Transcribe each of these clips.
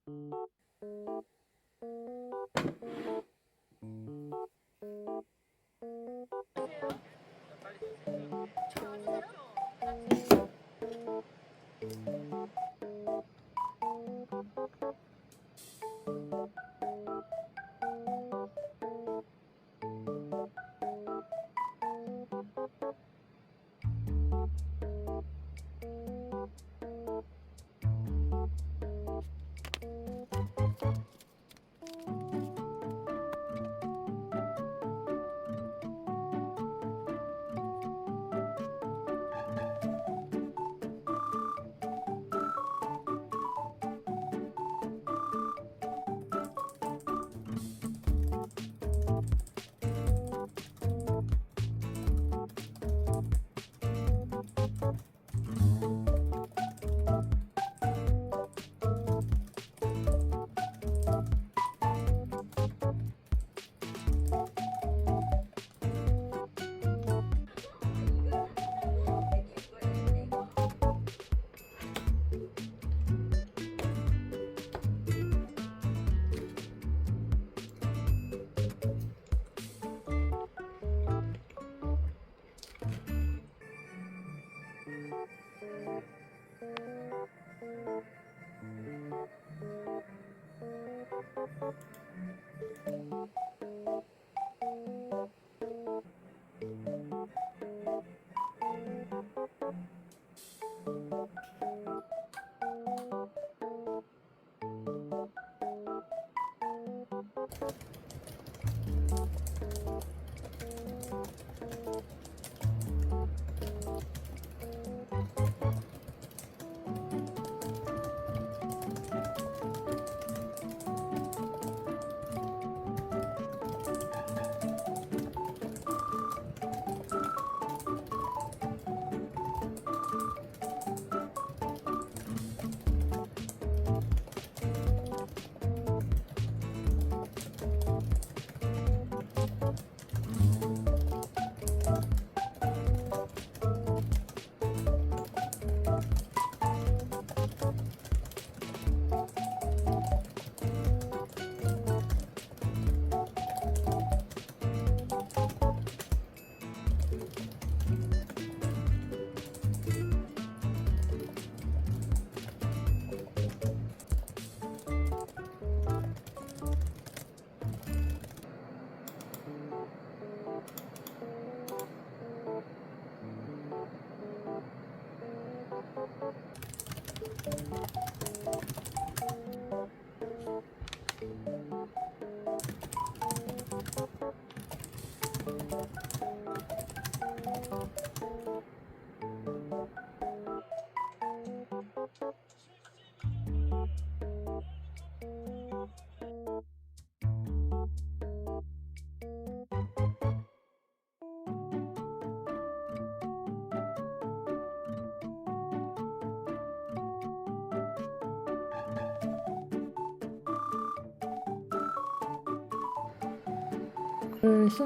쓴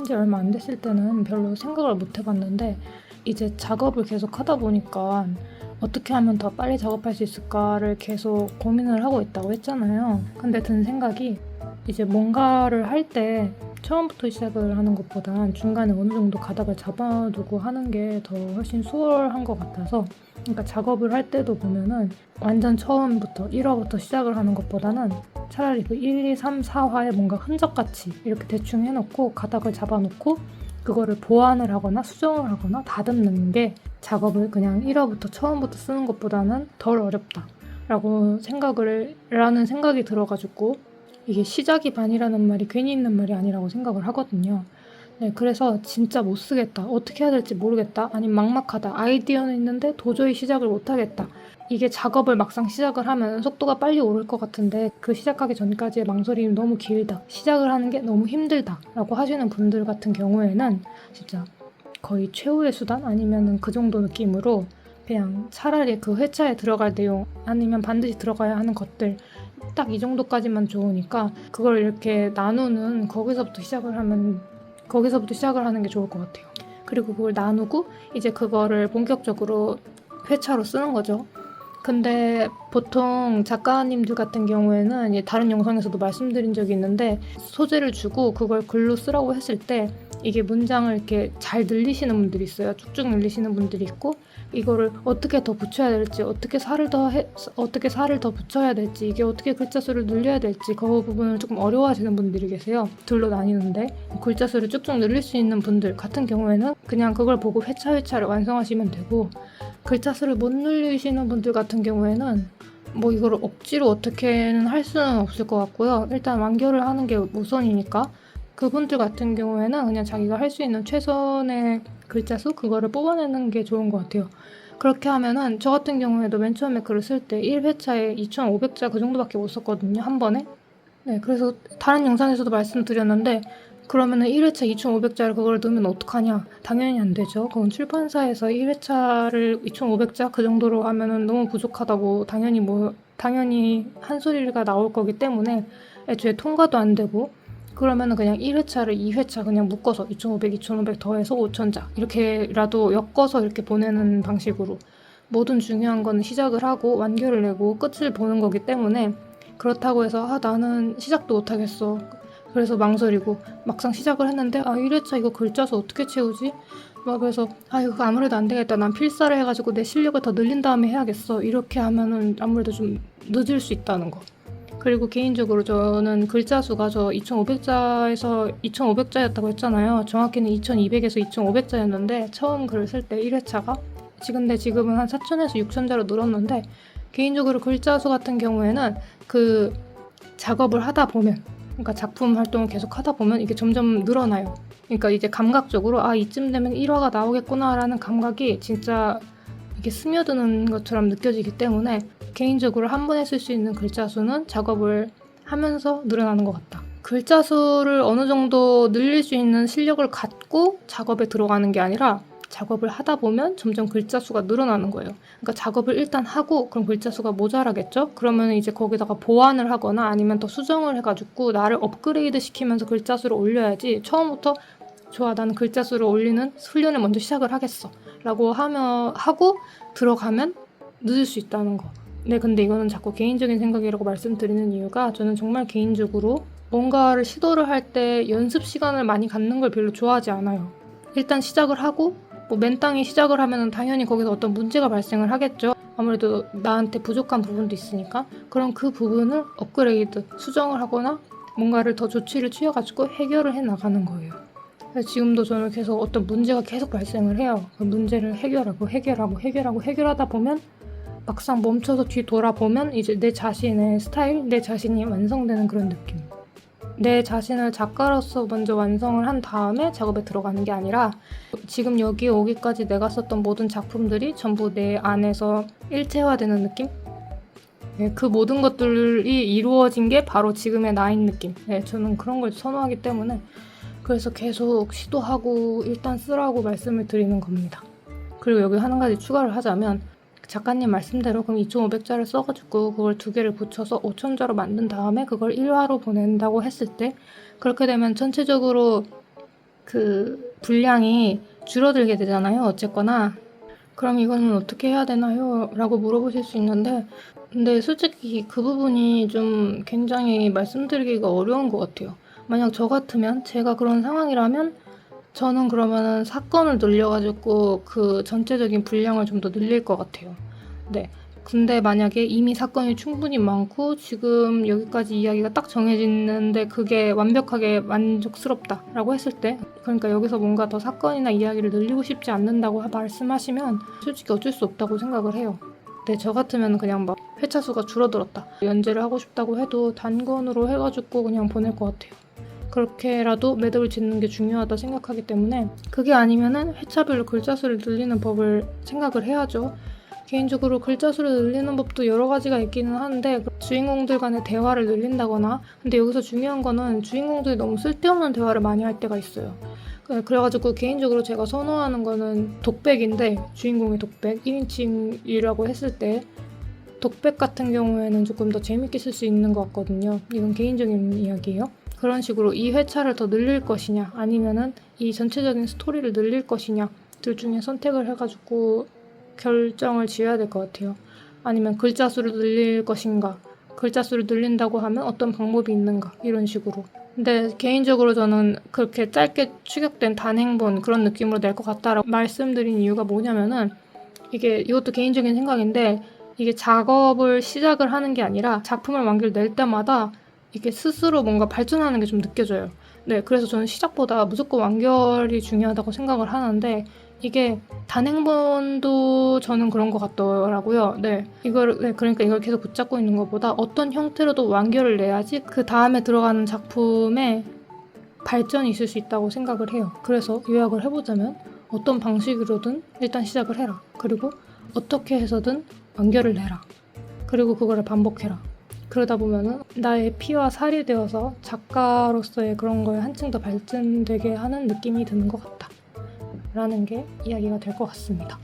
지 얼마 안 됐을 때는 별로 생각을 못 해봤는데 이제 작업을 계속 하다 보니까 어떻게 하면 더 빨리 작업할 수 있을까를 계속 고민을 하고 있다고 했잖아요. 근데 든 생각이 이제 뭔가를 할 때 처음부터 시작을 하는 것보단 중간에 어느 정도 가닥을 잡아두고 하는 게 더 훨씬 수월한 것 같아서, 그러니까 작업을 할 때도 보면은 완전 처음부터 1화부터 시작을 하는 것보다는 차라리 그 1, 2, 3, 4화에 뭔가 흔적같이 이렇게 대충 해놓고 가닥을 잡아놓고 그거를 보완을 하거나 수정을 하거나 다듬는 게 작업을 그냥 1화부터 처음부터 쓰는 것보다는 덜 어렵다 라는 생각이 들어가지고, 이게 시작이 반이라는 말이 괜히 있는 말이 아니라고 생각을 하거든요. 네, 그래서 진짜 못 쓰겠다, 어떻게 해야 될지 모르겠다, 아니면 막막하다, 아이디어는 있는데 도저히 시작을 못 하겠다, 이게 작업을 막상 시작을 하면 속도가 빨리 오를 것 같은데 그 시작하기 전까지의 망설임이 너무 길다, 시작을 하는 게 너무 힘들다 라고 하시는 분들 같은 경우에는 진짜 거의 최후의 수단 아니면 그 정도 느낌으로 그냥 차라리 그 회차에 들어갈 내용 아니면 반드시 들어가야 하는 것들 딱 이 정도까지만 좋으니까 그걸 이렇게 나누는, 거기서부터 시작을 하는 게 좋을 것 같아요. 그리고 그걸 나누고 이제 그거를 본격적으로 회차로 쓰는 거죠. 근데 보통 작가님들 같은 경우에는 다른 영상에서도 말씀드린 적이 있는데 소재를 주고 그걸 글로 쓰라고 했을 때 이게 문장을 이렇게 잘 늘리시는 분들이 있어요. 쭉쭉 늘리시는 분들이 있고 이거를 어떻게 더 붙여야 될지 어떻게 살을 더 붙여야 될지 이게 어떻게 글자 수를 늘려야 될지 그 부분을 조금 어려워하시는 분들이 계세요. 둘로 나뉘는데 글자 수를 쭉쭉 늘릴 수 있는 분들 같은 경우에는 그냥 그걸 보고 회차를 완성하시면 되고 글자 수를 못 늘리시는 분들 같은 경우에는 뭐 이걸 억지로 어떻게는 할 수는 없을 것 같고요. 일단 완결을 하는 게 우선이니까 그분들 같은 경우에는 그냥 자기가 할 수 있는 최선의 글자 수 그거를 뽑아내는 게 좋은 것 같아요. 그렇게 하면은 저 같은 경우에도 맨 처음에 글을 쓸 때 1회차에 2,500자 그 정도밖에 못 썼거든요. 한 번에. 네, 그래서 다른 영상에서도 말씀드렸는데 그러면은 1회차 2,500자를 그걸 넣으면 어떡하냐? 당연히 안 되죠. 그건 출판사에서 1회차를 2,500자 그 정도로 하면은 너무 부족하다고 당연히 한 소리가 나올 거기 때문에 애초에 통과도 안 되고 그러면은 그냥 1회차를 2회차 그냥 묶어서 2,500 더해서 5,000자 이렇게라도 엮어서 이렇게 보내는 방식으로 모든 중요한 거는 시작을 하고 완결을 내고 끝을 보는 거기 때문에 그렇다고 해서 나는 시작도 못하겠어. 그래서 망설이고 막상 시작을 했는데 1회차 이거 글자 수 어떻게 채우지? 막 그래서 이거 아무래도 안 되겠다. 난 필사를 해가지고 내 실력을 더 늘린 다음에 해야겠어. 이렇게 하면은 아무래도 좀 늦을 수 있다는 거. 그리고 개인적으로 저는 글자 수가 저 2,500자에서 2,500자였다고 했잖아요. 정확히는 2,200에서 2,500자였는데 처음 글을 쓸 때 1회차가 지금은 한 4,000에서 6,000자로 늘었는데 개인적으로 글자 수 같은 경우에는 그 작업을 하다 보면 그러니까 작품 활동을 계속 하다 보면 이게 점점 늘어나요. 그러니까 이제 감각적으로 이쯤 되면 1화가 나오겠구나 라는 감각이 진짜 이게 스며드는 것처럼 느껴지기 때문에 개인적으로 한 번에 쓸 수 있는 글자 수는 작업을 하면서 늘어나는 것 같다. 글자 수를 어느 정도 늘릴 수 있는 실력을 갖고 작업에 들어가는 게 아니라 작업을 하다 보면 점점 글자 수가 늘어나는 거예요. 그러니까 작업을 일단 하고 그럼 글자 수가 모자라겠죠? 그러면 이제 거기다가 보완을 하거나 아니면 더 수정을 해가지고 나를 업그레이드 시키면서 글자 수를 올려야지 처음부터 좋아 나는 글자 수를 올리는 훈련을 먼저 시작을 하겠어 라고 하고 들어가면 늦을 수 있다는 거. 네, 근데 이거는 자꾸 개인적인 생각이라고 말씀드리는 이유가 저는 정말 개인적으로 뭔가를 시도를 할 때 연습 시간을 많이 갖는 걸 별로 좋아하지 않아요. 일단 시작을 하고 맨땅에 시작을 하면 당연히 거기서 어떤 문제가 발생을 하겠죠. 아무래도 나한테 부족한 부분도 있으니까 그럼 그 부분을 업그레이드, 수정을 하거나 뭔가를 더 조치를 취해가지고 해결을 해 나가는 거예요. 그래서 지금도 저는 계속 어떤 문제가 계속 발생을 해요. 그 문제를 해결하다 보면 막상 멈춰서 뒤 돌아보면 이제 내 자신의 스타일, 내 자신이 완성되는 그런 느낌. 내 자신을 작가로서 먼저 완성을 한 다음에 작업에 들어가는 게 아니라 지금 여기에 오기까지 내가 썼던 모든 작품들이 전부 내 안에서 일체화되는 느낌? 네, 그 모든 것들이 이루어진 게 바로 지금의 나인 느낌. 네, 저는 그런 걸 선호하기 때문에 그래서 계속 시도하고 일단 쓰라고 말씀을 드리는 겁니다. 그리고 여기 한 가지 추가를 하자면 작가님 말씀대로 그럼 2,500자를 써가지고 그걸 2개를 붙여서 5,000자로 만든 다음에 그걸 1화로 보낸다고 했을 때 그렇게 되면 전체적으로 그 분량이 줄어들게 되잖아요. 어쨌거나 그럼 이거는 어떻게 해야 되나요? 라고 물어보실 수 있는데 근데 솔직히 그 부분이 좀 굉장히 말씀드리기가 어려운 것 같아요. 만약 저 같으면 제가 그런 상황이라면 저는 그러면은 사건을 늘려가지고 그 전체적인 분량을 좀 더 늘릴 것 같아요. 네. 근데 만약에 이미 사건이 충분히 많고 지금 여기까지 이야기가 딱 정해지는데 그게 완벽하게 만족스럽다라고 했을 때 그러니까 여기서 뭔가 더 사건이나 이야기를 늘리고 싶지 않는다고 말씀하시면 솔직히 어쩔 수 없다고 생각을 해요. 네, 저 같으면 그냥 막 회차 수가 줄어들었다. 연재를 하고 싶다고 해도 단권으로 해가지고 그냥 보낼 것 같아요. 그렇게라도 매듭을 짓는 게 중요하다 생각하기 때문에 그게 아니면은 회차별로 글자 수를 늘리는 법을 생각을 해야죠. 개인적으로 글자 수를 늘리는 법도 여러 가지가 있기는 한데 주인공들 간의 대화를 늘린다거나 근데 여기서 중요한 거는 주인공들이 너무 쓸데없는 대화를 많이 할 때가 있어요. 그래가지고 개인적으로 제가 선호하는 거는 독백인데 주인공의 독백 1인칭이라고 했을 때 독백 같은 경우에는 조금 더 재밌게 쓸 수 있는 것 같거든요. 이건 개인적인 이야기예요. 그런 식으로 이 회차를 더 늘릴 것이냐 아니면은 이 전체적인 스토리를 늘릴 것이냐 둘 중에 선택을 해가지고 결정을 지어야 될 것 같아요. 아니면 글자 수를 늘릴 것인가, 글자 수를 늘린다고 하면 어떤 방법이 있는가, 이런 식으로. 근데 개인적으로 저는 그렇게 짧게 축약된 단행본 그런 느낌으로 낼 것 같다라고 말씀드린 이유가 뭐냐면은, 이것도 개인적인 생각인데, 이게 작업을 시작을 하는 게 아니라 작품을 완결 낼 때마다 이게 스스로 뭔가 발전하는 게 좀 느껴져요. 네, 그래서 저는 시작보다 무조건 완결이 중요하다고 생각을 하는데, 이게 단행본도 저는 그런 것 같더라고요. 네, 그러니까 이걸 계속 붙잡고 있는 것보다 어떤 형태로도 완결을 내야지 그 다음에 들어가는 작품에 발전이 있을 수 있다고 생각을 해요. 그래서 요약을 해보자면, 어떤 방식으로든 일단 시작을 해라. 그리고 어떻게 해서든 완결을 내라. 그리고 그거를 반복해라. 그러다 보면은 나의 피와 살이 되어서 작가로서의 그런 거에 한층 더 발전되게 하는 느낌이 드는 것 같다. 라는 게 이야기가 될 것 같습니다.